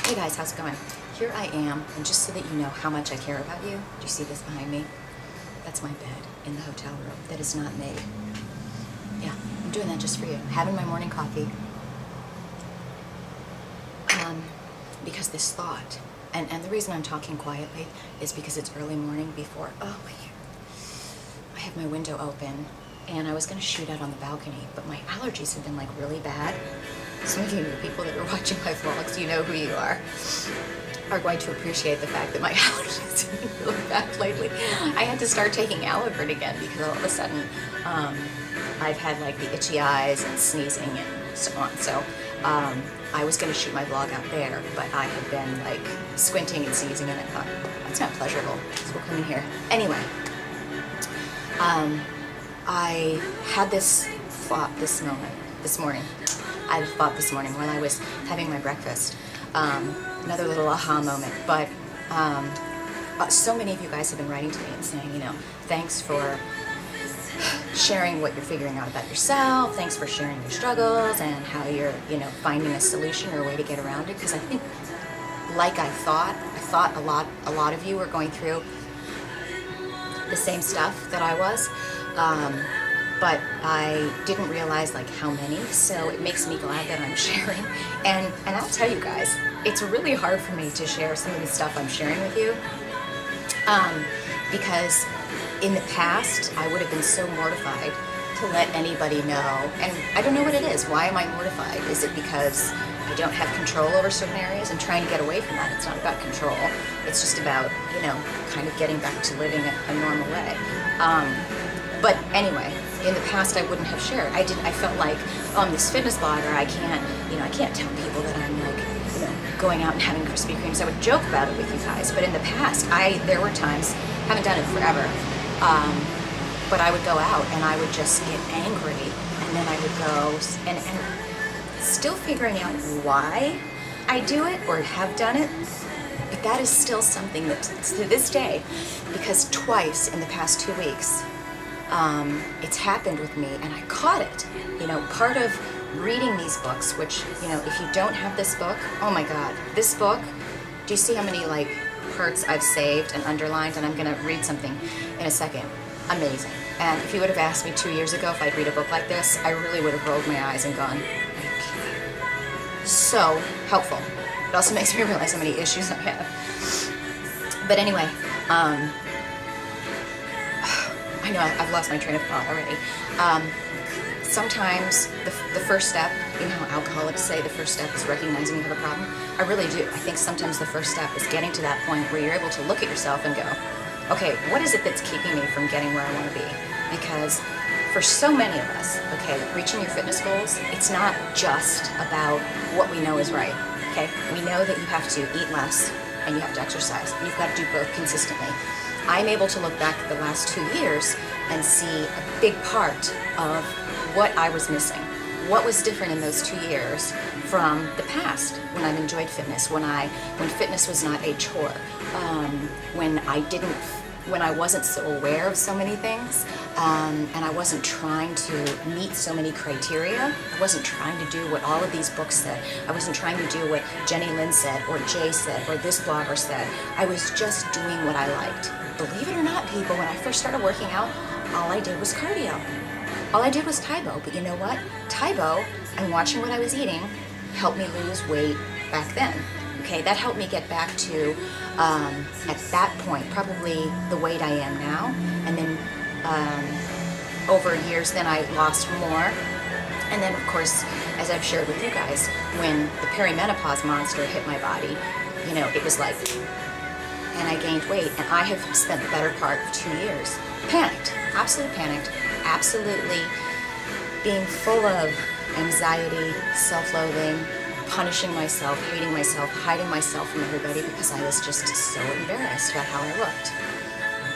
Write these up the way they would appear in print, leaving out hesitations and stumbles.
Hey guys, how's it going? Here I am, and just so that you know how much I care about you, do you see this behind me? That's my bed in the hotel room that is not made. Yeah, I'm doing that just for you. Having my morning coffee. Because this thought, and the reason I'm talking quietly is because it's early morning before, I have my window open, and I was gonna shoot out on the balcony, but my allergies have been like really bad. Some of you new people that are watching my vlogs, you know who you are going to appreciate the fact that my allergies have been really bad lately. I had to start taking Alivert again because all of a sudden I've had like the itchy eyes and sneezing and so on. So I was going to shoot my vlog out there, but I had been like squinting and sneezing, and I thought, that's not pleasurable, so we'll come in here. Anyway, I had this thought this morning. I had a thought this morning while I was having my breakfast. Another little aha moment, but so many of you guys have been writing to me and saying, you know, thanks for sharing what you're figuring out about yourself, thanks for sharing your struggles and how you're, you know, finding a solution or a way to get around it. Because I think, like I thought a lot of you were going through the same stuff that I was. But I didn't realize like how many, so it makes me glad that I'm sharing. And I'll tell you guys, it's really hard for me to share some of the stuff I'm sharing with you, because in the past I would have been so mortified to let anybody know, and I don't know what it is. Why am I mortified? Is it because I don't have control over certain areas? I'm trying to get away from that. It's not about control. It's just about, you know, kind of getting back to living a normal way. But anyway, in the past I wouldn't have shared. I felt like, oh, I'm this fitness blogger. I can't tell people that I'm like, you know, going out and having Krispy Kremes. I would joke about it with you guys. But in the past, there were times, haven't done it forever, but I would go out and I would just get angry, and then I would go and still figuring out why I do it or have done it. But that is still something that to this day, because twice in the past 2 weeks, it's happened with me, and I caught it. You know, part of reading these books, which, you know, if you don't have this book, oh my God, this book, do you see how many like parts I've saved and underlined? And I'm gonna read something in a second. Amazing. And if you would have asked me 2 years ago if I'd read a book like this, I really would have rolled my eyes and gone, so helpful. It also makes me realize how many issues I have. But anyway, I know I've lost my train of thought already. Sometimes the first step, you know how alcoholics say the first step is recognizing you have a problem? I really do. I think sometimes the first step is getting to that point where you're able to look at yourself and go, okay, what is it that's keeping me from getting where I want to be? Because for so many of us, okay, reaching your fitness goals, it's not just about what we know is right, okay? We know that you have to eat less and you have to exercise. You've got to do both consistently. I'm able to look back at the last 2 years and see a big part of what I was missing. What was different in those 2 years from the past when I've enjoyed fitness, when fitness was not a chore, when I wasn't so aware of so many things, and I wasn't trying to meet so many criteria. I wasn't trying to do what all of these books said. I wasn't trying to do what Jenny Lynn said, or Jay said, or this blogger said. I was just doing what I liked. Believe it or not, people, when I first started working out, all I did was cardio. All I did was Tybo. But you know what? Tybo and watching what I was eating helped me lose weight back then. Okay, that helped me get back to, at that point, probably the weight I am now. And then over years, then I lost more. And then, of course, as I've shared with you guys, when the perimenopause monster hit my body, you know, it was like, and I gained weight. And I have spent the better part of 2 years panicked, absolutely being full of anxiety, self-loathing, punishing myself, hating myself, hiding myself from everybody because I was just so embarrassed about how I looked.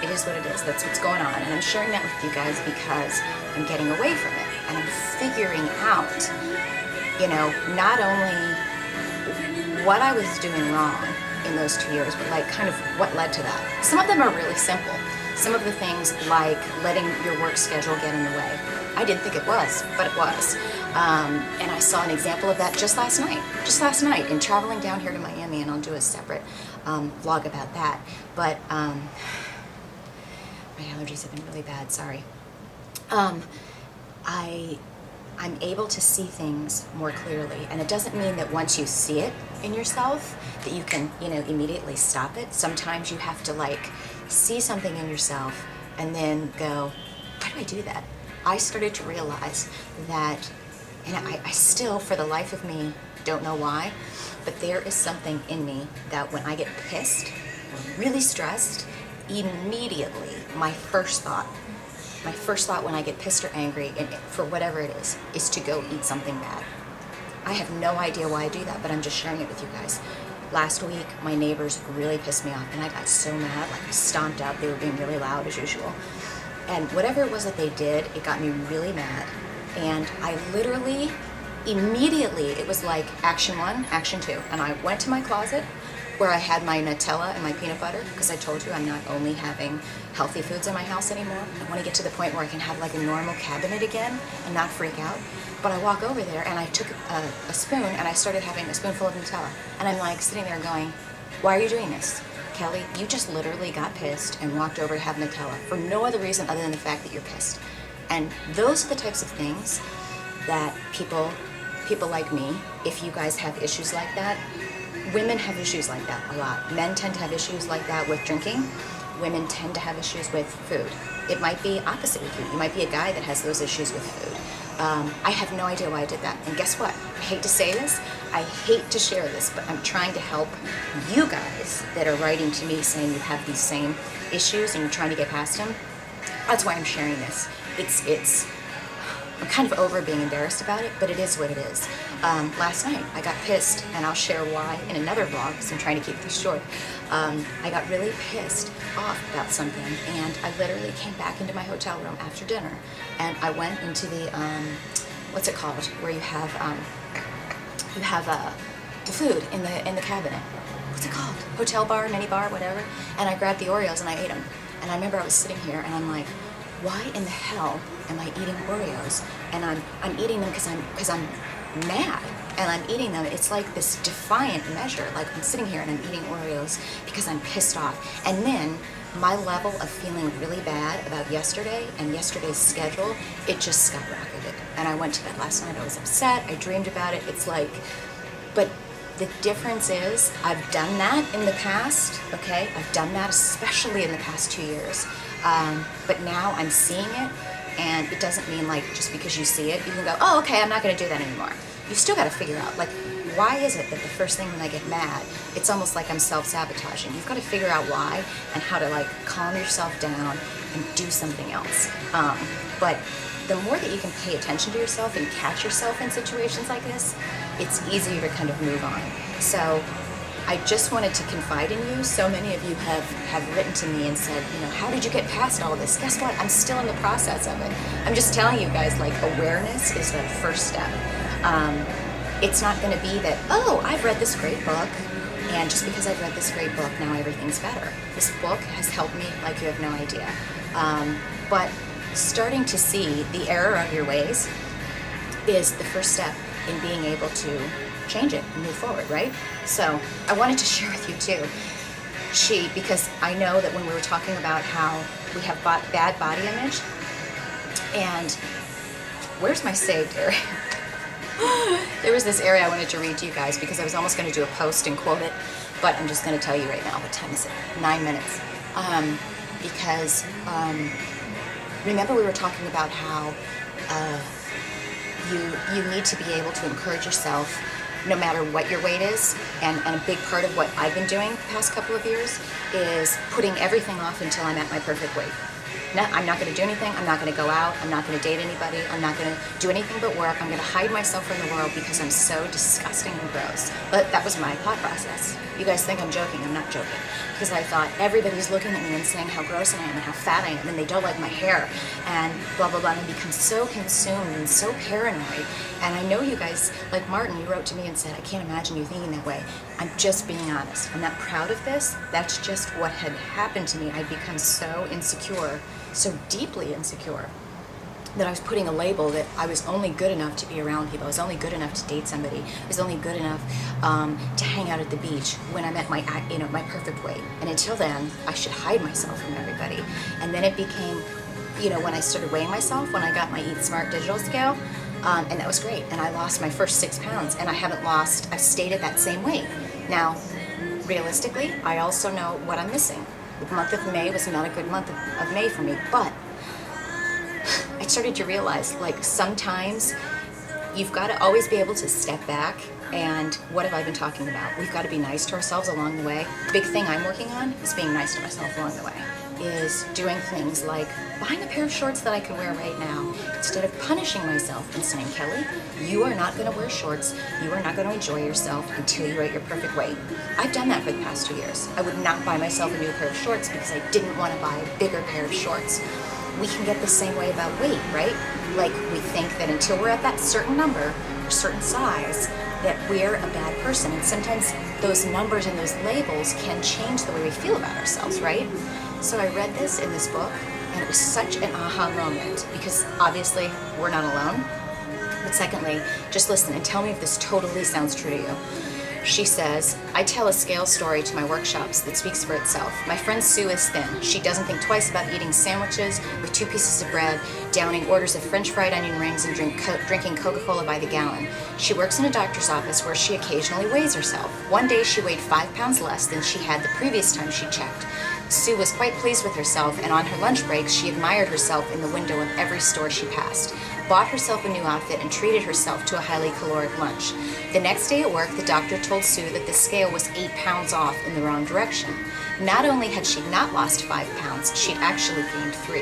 It is what it is. That's what's going on. And I'm sharing that with you guys because I'm getting away from it. And I'm figuring out, you know, not only what I was doing wrong in those 2 years, but like kind of what led to that. Some of them are really simple. Some of the things like letting your work schedule get in the way. I didn't think it was, but it was. And I saw an example of that just last night. Just last night in traveling down here to Miami, and I'll do a separate vlog about that. But my allergies have been really bad, sorry. I'm able to see things more clearly, and it doesn't mean that once you see it in yourself that you can, immediately stop it. Sometimes you have to like see something in yourself and then go, why do I do that? I started to realize that, and I still, for the life of me, don't know why, but there is something in me that when I get pissed or really stressed, immediately my first thought when I get pissed or angry, and for whatever it is to go eat something bad. I have no idea why I do that, but I'm just sharing it with you guys. Last week, my neighbors really pissed me off, and I got so mad, like I stomped up. They were being really loud as usual. And whatever it was that they did, it got me really mad. And I literally, immediately, it was like action 1, action 2. And I went to my closet where I had my Nutella and my peanut butter, because I told you I'm not only having healthy foods in my house anymore. I want to get to the point where I can have like a normal cabinet again and not freak out. But I walk over there and I took a spoon and I started having a spoonful of Nutella. And I'm like sitting there going, why are you doing this? Kelly, you just literally got pissed and walked over to have Nutella for no other reason other than the fact that you're pissed. And those are the types of things that people like me, if you guys have issues like that, women have issues like that a lot. Men tend to have issues like that with drinking. Women tend to have issues with food. It might be opposite with you. You might be a guy that has those issues with food. I have no idea why I did that. And guess what? I hate to say this. I hate to share this, but I'm trying to help you guys that are writing to me saying you have these same issues and you're trying to get past them. That's why I'm sharing this. I'm kind of over being embarrassed about it, but it is what it is. Last night, I got pissed, and I'll share why in another vlog, because I'm trying to keep these short. I got really pissed off about something, and I literally came back into my hotel room after dinner, and I went into the, what's it called, where you have the food in the cabinet. What's it called? Hotel bar, mini bar, whatever. And I grabbed the Oreos and I ate them. And I remember I was sitting here, and I'm like, why in the hell am I eating Oreos? And I'm eating them because I'm mad, and I'm eating them. It's like this defiant measure. Like I'm sitting here and I'm eating Oreos because I'm pissed off. And then my level of feeling really bad about yesterday and yesterday's schedule, it just skyrocketed. And I went to bed last night. I was upset. I dreamed about it. It's like, but the difference is I've done that in the past, okay? I've done that especially in the past 2 years. But now I'm seeing it, and it doesn't mean like just because you see it, you can go, oh, okay, I'm not going to do that anymore. You still got to figure out, like, why is it that the first thing when I get mad, it's almost like I'm self-sabotaging. You've got to figure out why and how to like calm yourself down and do something else. But the more that you can pay attention to yourself and catch yourself in situations like this, it's easier to kind of move on. So I just wanted to confide in you. So many of you have written to me and said, how did you get past all this? Guess what? I'm still in the process of it. I'm just telling you guys, like, awareness is the first step. It's not going to be that, oh, I've read this great book, and just because I've read this great book, now everything's better. This book has helped me like you have no idea. But starting to see the error of your ways is the first step in being able to change it and move forward, right? So I wanted to share with you too, because I know that when we were talking about how we have bad body image, and where's my saved area? There was this area I wanted to read to you guys because I was almost going to do a post and quote it, but I'm just going to tell you right now. What time is it? 9 minutes. Because remember we were talking about how you need to be able to encourage yourself no matter what your weight is, and a big part of what I've been doing the past couple of years is putting everything off until I'm at my perfect weight. No, I'm not going to do anything. I'm not going to go out. I'm not going to date anybody. I'm not going to do anything but work. I'm going to hide myself from the world because I'm so disgusting and gross. But that was my thought process. You guys think I'm joking. I'm not joking. Because I thought everybody's looking at me and saying how gross I am and how fat I am, and they don't like my hair and blah, blah, blah. And I become so consumed and so paranoid. And I know you guys, like Martin, you wrote to me and said, I can't imagine you thinking that way. I'm just being honest. I'm not proud of this. That's just what had happened to me. I'd become so insecure, so deeply insecure, that I was putting a label that I was only good enough to be around people. I was only good enough to date somebody. I was only good enough to hang out at the beach when I'm at my, my perfect weight. And until then, I should hide myself from everybody. And then it became, when I started weighing myself, when I got my Eat Smart digital scale, and that was great. And I lost my first 6 pounds, and I've stayed at that same weight. Now, realistically, I also know what I'm missing. The month of May was not a good month of May for me, but I started to realize, like, sometimes you've got to always be able to step back. And what have I been talking about? We've got to be nice to ourselves along the way. The big thing I'm working on is being nice to myself along the way. Is doing things like buying a pair of shorts that I can wear right now, instead of punishing myself and saying, Kelly, you are not going to wear shorts, you are not going to enjoy yourself until you're at your perfect weight. I've done that for the past 2 years. I would not buy myself a new pair of shorts because I didn't want to buy a bigger pair of shorts. We can get the same way about weight, right? Like, we think that until we're at that certain number or certain size, that we're a bad person. And sometimes those numbers and those labels can change the way we feel about ourselves, right? So I read this in this book, and it was such an aha moment, because obviously we're not alone. But secondly, just listen and tell me if this totally sounds true to you. She says, I tell a scale story to my workshops that speaks for itself. My friend Sue is thin. She doesn't think twice about eating sandwiches with 2 pieces of bread, downing orders of French fried onion rings, and drinking Coca-Cola by the gallon. She works in a doctor's office where she occasionally weighs herself. One day she weighed 5 pounds less than she had the previous time she checked. Sue was quite pleased with herself, and on her lunch breaks, she admired herself in the window of every store she passed, bought herself a new outfit, and treated herself to a highly caloric lunch. The next day at work, the doctor told Sue that the scale was 8 pounds off in the wrong direction. Not only had she not lost 5 pounds, she'd actually gained 3.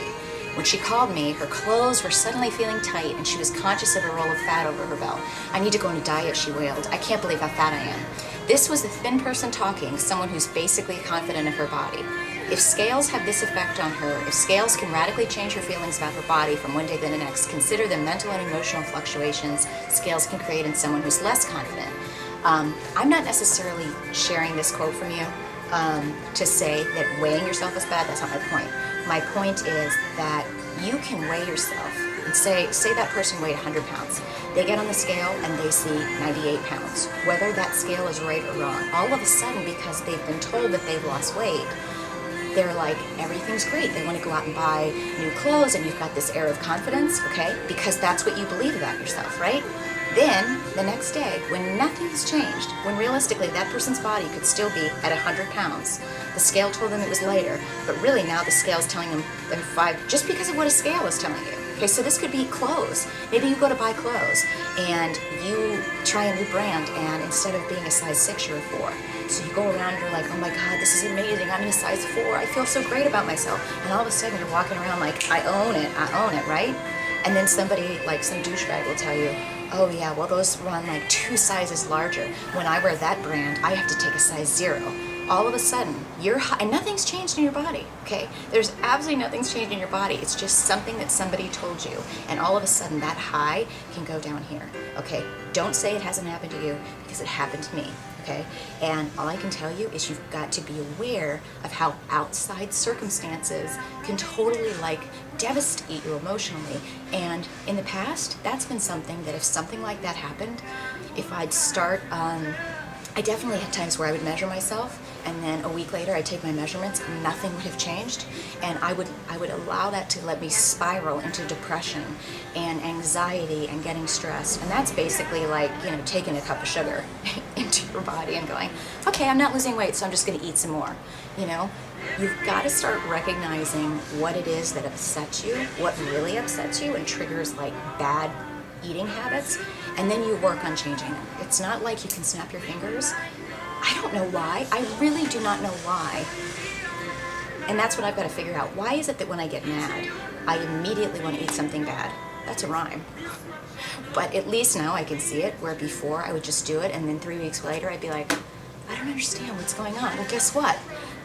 When she called me, her clothes were suddenly feeling tight, and she was conscious of a roll of fat over her belt. I need to go on a diet, she wailed. I can't believe how fat I am. This was a thin person talking, someone who's basically confident of her body. If scales have this effect on her, if scales can radically change her feelings about her body from one day to the next, consider the mental and emotional fluctuations scales can create in someone who's less confident. I'm not necessarily sharing this quote from you to say that weighing yourself is bad. That's not my point. My point is that you can weigh yourself and say that person weighed 100 pounds. They get on the scale and they see 98 pounds. Whether that scale is right or wrong, all of a sudden, because they've been told that they've lost weight, they're like, everything's great. They want to go out and buy new clothes, and you've got this air of confidence, okay? Because that's what you believe about yourself, right? Then, the next day, when nothing's changed, when realistically that person's body could still be at 100 pounds, the scale told them it was lighter, but really now the scale's telling them they're 5, just because of what a scale is telling you. Okay, so this could be clothes. Maybe you go to buy clothes, and you try a new brand, and instead of being a size 6, you're a 4. So you go around and you're like, oh my God, this is amazing. I'm in a size 4. I feel so great about myself. And all of a sudden you're walking around like, I own it, right? And then somebody, like some douchebag, will tell you, oh yeah, well those run like 2 sizes larger. When I wear that brand, I have to take a size 0. All of a sudden, you're high, and nothing's changed in your body, okay? There's absolutely nothing's changed in your body. It's just something that somebody told you. And all of a sudden, that high can go down here, okay? Don't say it hasn't happened to you, because it happened to me, okay? And all I can tell you is you've got to be aware of how outside circumstances can totally, like, devastate you emotionally. And in the past, that's been something that if something like that happened, if I'd start, I definitely had times where I would measure myself, and then a week later I'd take my measurements and nothing would have changed, and I would allow that to let me spiral into depression and anxiety and getting stressed. And that's basically like, taking a cup of sugar into your body and going, okay, I'm not losing weight, so I'm just going to eat some more. You've got to start recognizing what it is that upsets you, what really upsets you and triggers like bad eating habits, and then you work on changing them. It's not like you can snap your fingers. I don't know why. I really do not know why. And that's what I've got to figure out. Why is it that when I get mad, I immediately want to eat something bad? That's a rhyme. But at least now I can see it, where before I would just do it, and then 3 weeks later I'd be like, I don't understand what's going on. Well, guess what?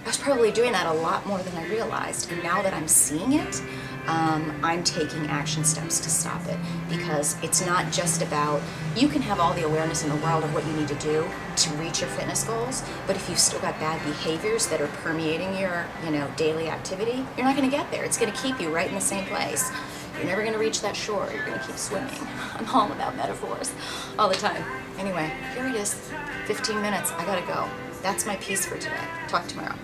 I was probably doing that a lot more than I realized. And now that I'm seeing it, I'm taking action steps to stop it, because it's not just about, you can have all the awareness in the world of what you need to do to reach your fitness goals, but if you've still got bad behaviors that are permeating your daily activity, you're not going to get there. It's going to keep you right in the same place. You're never gonna reach that shore. You're gonna keep swimming. I'm all about metaphors all the time. Anyway, here it is. 15 minutes. I gotta go. That's my piece for today. Talk tomorrow.